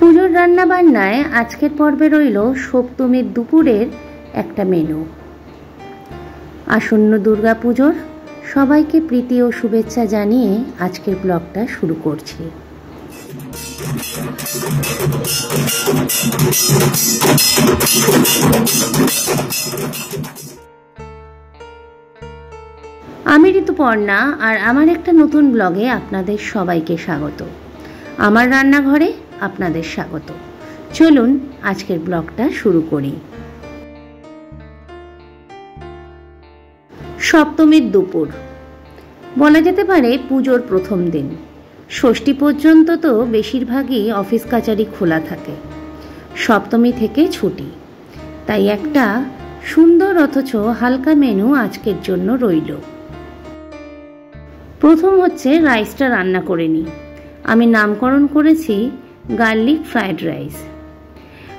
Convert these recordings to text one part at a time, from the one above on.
পুজোর রান্না বান্নায় আজকের পর্বে রইল সপ্তমীর দুপুরের একটা মেনু। আসন্ন দুর্গা পুজোর সবাইকে প্রীতি ও শুভেচ্ছা জানিয়ে আজকের ব্লগটা শুরু করছি। আমি ঋতুপর্ণা আর আমার একটা নতুন ব্লগে আপনাদের সবাইকে স্বাগত। আমার রান্নাঘরে আপনাদের স্বাগত। চলুন আজকের ব্লগটা শুরু করি। সপ্তমীর দুপুর বলা যেতে পারে পুজোর প্রথম দিন। ষষ্ঠী পর্যন্ত তো বেশিরভাগই অফিস কাচারি খোলা থাকে, সপ্তমী থেকে ছুটি। তাই একটা সুন্দর অথচ হালকা মেনু আজকের জন্য রইল। প্রথম হচ্ছে রাইসটা রান্না করে নিই। আমি নামকরণ করেছি গার্লিক ফ্রাইড রাইস।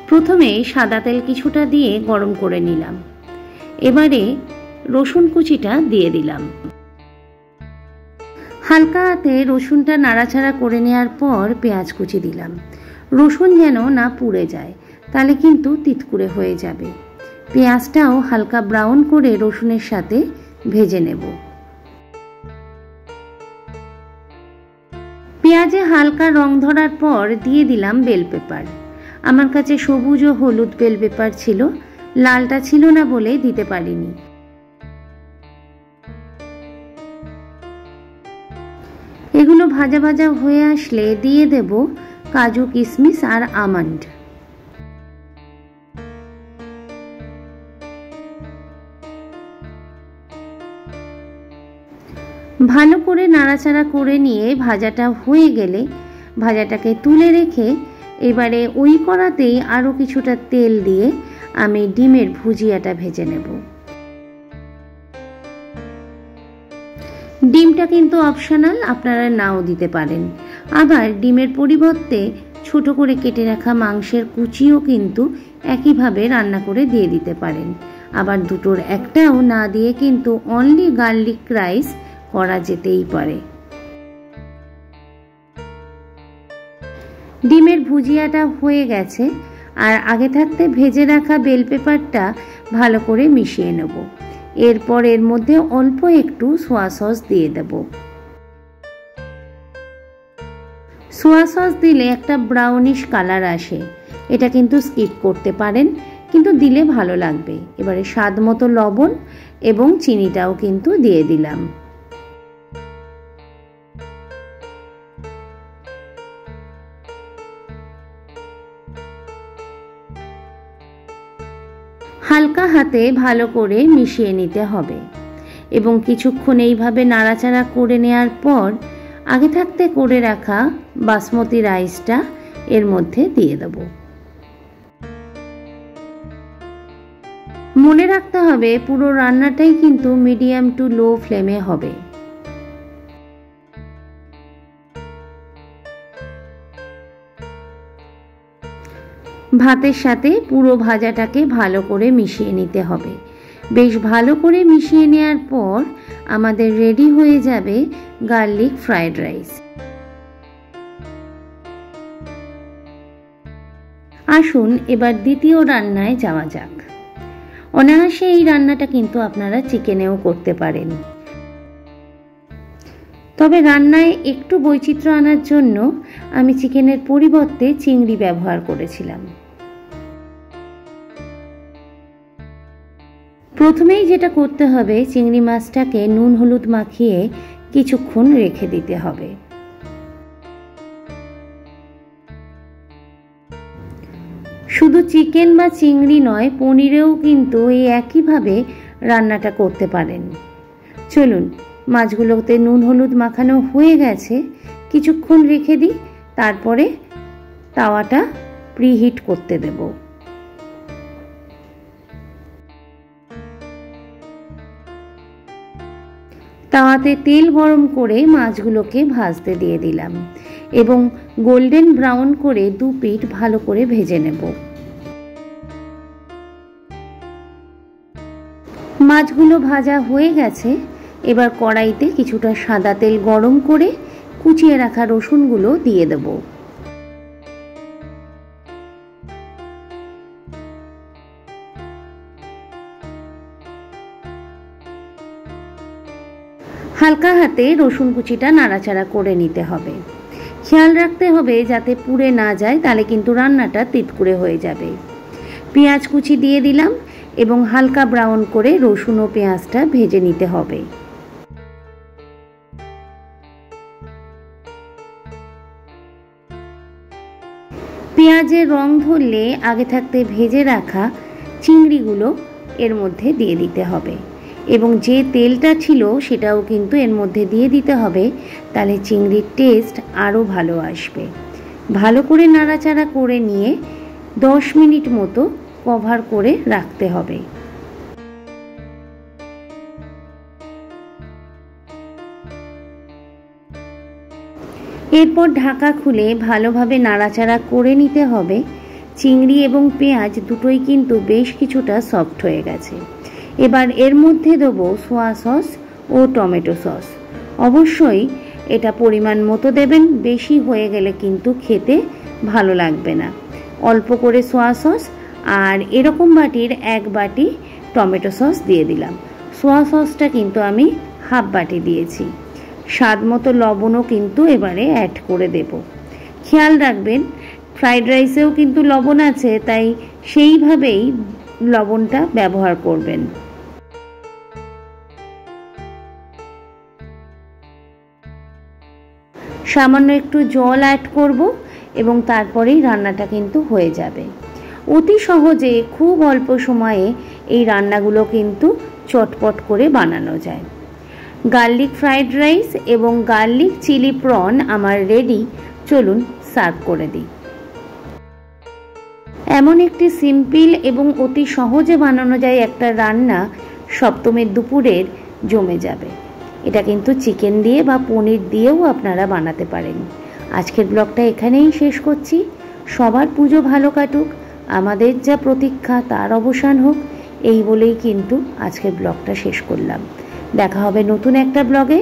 প্রথমে সাদা তেল কিছুটা দিয়ে গরম করে নিলাম। এবারে রসুন কুচিটা দিয়ে দিলাম। হালকা হাতে রসুনটা নাড়াচাড়া করে নেওয়ার পর পেঁয়াজ কুচি দিলাম। রসুন যেন না পুড়ে যায়, তাহলে কিন্তু তিতকুড়ে হয়ে যাবে। পেঁয়াজটাও হালকা ব্রাউন করে রসুনের সাথে ভেজে নেব। পেঁয়াজে হালকা রং ধরার পর দিয়ে দিলাম বেল পেপার। আমার কাছে সবুজ ও হলুদ বেল পেপার ছিল, লালটা ছিল না বলে দিতে পারিনি। এগুলো ভাজা ভাজা হয়ে আসলে দিয়ে দেব কাজু, কিশমিশ আর আমন্ড। ভালো করে নাড়াচাড়া করে নিয়ে ভাজাটা হয়ে গেলে ভাজাটাকে তুলে রেখে এবারে ওই কড়াতেই আরও কিছুটা তেল দিয়ে আমি ডিমের ভুজিয়াটা ভেজে নেব। ডিমটা কিন্তু অপশনাল, আপনারা নাও দিতে পারেন। আবার ডিমের পরিবর্তে ছোট করে কেটে রাখা মাংসের কুচিও কিন্তু একইভাবে রান্না করে দিয়ে দিতে পারেন। আবার দুটোর একটাও না দিয়ে কিন্তু অনলি গার্লিক রাইস করা যেতেই পারে। ডিমের ভুজিয়াটা হয়ে গেছে, আর আগে থাকতে ভেজে রাখা বেল পেপারটা ভালো করে মিশিয়ে নেব। এরপর এর মধ্যে অল্প একটু সোয়া সস দিয়ে দেব। সোয়া সস দিলে একটা ব্রাউনিশ কালার আসে, এটা কিন্তু স্কিপ করতে পারেন, কিন্তু দিলে ভালো লাগবে। এবারে স্বাদ মতো লবণ এবং চিনিটাও কিন্তু দিয়ে দিলাম। হালকা হাতে ভালো করে মিশিয়ে নিতে হবে এবং কিছুক্ষণ এইভাবে নাড়াচাড়া করে নেওয়ার পর আগে থাকতে করে রাখা বাসমতি রাইসটা এর মধ্যে দিয়ে দেব। মনে রাখতে হবে পুরো রান্নাটাই কিন্তু মিডিয়াম টু লো ফ্লেমে হবে। ভাতের সাথে পুরো ভাজাটাকে ভালো করে মিশিয়ে নিতে হবে। বেশ ভালো করে মিশিয়ে নেওয়ার পর আমাদের রেডি হয়ে যাবে গার্লিক ফ্রাইড রাইস। আসুন এবার দ্বিতীয় রান্নায় যাওয়া যাক। অনায়াসে এই রান্নাটা কিন্তু আপনারা চিকেনেও করতে পারেন, তবে রান্নায় একটু বৈচিত্র্য আনার জন্য আমি চিকেনের পরিবর্তে চিংড়ি ব্যবহার করেছিলাম। প্রথমেই যেটা করতে হবে, চিংড়ি মাছটাকে নুন হলুদ মাখিয়ে কিছুক্ষণ রেখে দিতে হবে। শুধু চিকেন বা চিংড়ি নয়, পনিরেও কিন্তু এই একইভাবে রান্নাটা করতে পারেন। চলুন, মাছগুলোতে নুন হলুদ মাখানো হয়ে গেছে, কিছুক্ষণ রেখে দিই, তারপরে তাওয়াটা প্রিহিট করতে দেব। তাওয়াতে তেল গরম করে মাছগুলোকে ভাজতে দিয়ে দিলাম এবং গোল্ডেন ব্রাউন করে দু পিঠ ভালো করে ভেজে নেব। মাছগুলো ভাজা হয়ে গেছে, এবার কড়াইতে কিছুটা সাদা তেল গরম করে কুচিয়ে রাখা রসুনগুলো দিয়ে দেব। হালকা হাতে রসুন কুচিটা নাড়াচাড়া করে নিতে হবে। খেয়াল রাখতে হবে যাতে পুড়ে না যায়, তাহলে কিন্তু রান্নাটা তিতকুড়ে হয়ে যাবে। পেঁয়াজ কুচি দিয়ে দিলাম এবং হালকা ব্রাউন করে রসুন ও পেঁয়াজটা ভেজে নিতে হবে। পেঁয়াজের রং ধরলে আগে থাকতে ভেজে রাখা চিংড়িগুলো এর মধ্যে দিয়ে দিতে হবে এবং যে তেলটা ছিল সেটাও কিন্তু এর মধ্যে দিয়ে দিতে হবে, তাহলে চিংড়ির টেস্ট আরও ভালো আসবে। ভালো করে নাড়াচাড়া করে নিয়ে 10 মিনিট মতো কভার করে রাখতে হবে। এরপর ঢাকা খুলে ভালোভাবে নাড়াচাড়া করে নিতে হবে। চিংড়ি এবং পেঁয়াজ দুটোই কিন্তু বেশ কিছুটা সফট হয়ে গেছে। এবার এর মধ্যে দেবো সোয়া সস ও টমেটো সস। অবশ্যই এটা পরিমাণ মতো দেবেন, বেশি হয়ে গেলে কিন্তু খেতে ভালো লাগবে না। অল্প করে সোয়া সস আর এরকম বাটির 1 বাটি টমেটো সস দিয়ে দিলাম। সোয়া সসটা কিন্তু আমি হাফ বাটি দিয়েছি। স্বাদ মতো লবণও কিন্তু এবারে অ্যাড করে দেব। খেয়াল রাখবেন ফ্রাইড রাইসেও কিন্তু লবণ আছে, তাই সেইভাবেই লবণটা ব্যবহার করবেন। সামান্য একটু জল অ্যাড করব এবং তারপরেই রান্নাটা কিন্তু হয়ে যাবে। অতি সহজে খুব অল্প সময়ে এই রান্নাগুলো কিন্তু চটপট করে বানানো যায়। গার্লিক ফ্রাইড রাইস এবং গার্লিক চিলি প্রন আমার রেডি। চলুন সার্ভ করে দিই। এমন একটি সিম্পল এবং অতি সহজে বানানো যায় একটা রান্না সপ্তমীর দুপুরের জমে যাবে। এটা কিন্তু চিকেন দিয়ে বা পনির দিয়েও আপনারা বানাতে পারেন। আজকের ব্লগটা এখানেই শেষ করছি। সবার পুজো ভালো কাটুক, আমাদের যা প্রতীক্ষা তার অবসান হোক, এই বলেই কিন্তু আজকের ব্লগটা শেষ করলাম। দেখা হবে নতুন একটা ব্লগে,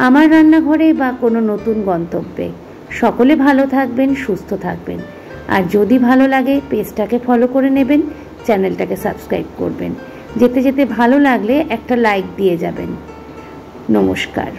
আমার রান্নাঘরে বা কোনো নতুন গন্তব্যে। সকলে ভালো থাকবেন, সুস্থ থাকবেন। আর যদি ভালো লাগে পেজটাকে ফলো করে নেবেন, চ্যানেলটাকে সাবস্ক্রাইব করবেন। যেতে যেতে ভালো লাগলে একটা লাইক দিয়ে যাবেন। নমস্কার।